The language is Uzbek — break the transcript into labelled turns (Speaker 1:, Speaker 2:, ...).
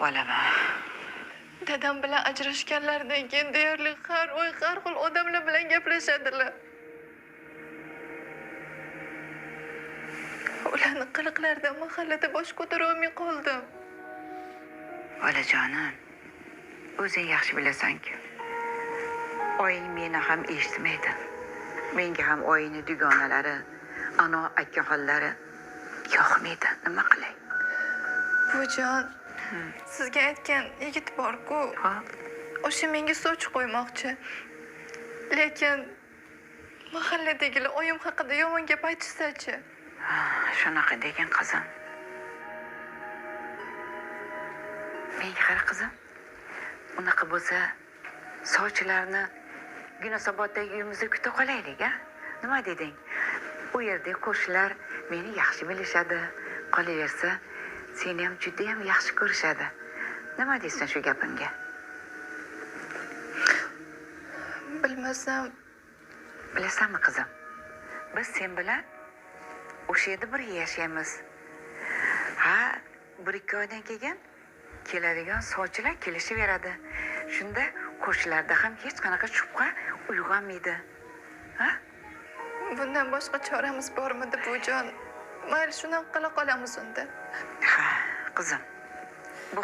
Speaker 1: Olaman.
Speaker 2: Dadam bilan ajrashganlaridan keyin deyarli har oy har xil odamlar bilan gaplashadilar. Ularning qiliqlaridan mahallada bosh ko'tara olmay qoldim.
Speaker 1: Olajonim, o'zing yaxshi bilasan-ku. Oying meni ham eshitmaydi. Menga ham oyini dugonalari, ana akaxonlari yoqmaydi. Nima qilay?
Speaker 2: Buvijon, sizga aytgan yigit bor-ku.
Speaker 1: Ha?
Speaker 2: O'sha menga sovchi qo'ymoqchi. Lekin mahalladagilar oyim haqida yomon gap aytishsa-chi?
Speaker 1: Shunaqa degan qizim. Menga qara qizim. Unaqa bo'lsa, sovchilarni Yunusoboddagi uyimizda kuta qolaylik, a? Nima deding? U yerda qo'shnilar meni yaxshi bilishadi. Qolaversa, seni ham juda ham yaxshi ko'rishadi. Nima deysan shu gapimga?
Speaker 2: Bilmasam,
Speaker 1: Bilasanmi qizim? Biz sen bilan o'sha yerda birga yashaymiz. Ha, 1-2 oydan keyin keladigan sovchilar kelishaveradi. Shunda qo'shnilarda ham hech qanaqa shubha uyg'onmaydi. Ha?
Speaker 2: bundan boshqa choramiz bormidi buvijon? Mayli, shunaqa qila qolamiz unda.
Speaker 1: Ha, qizim. Bu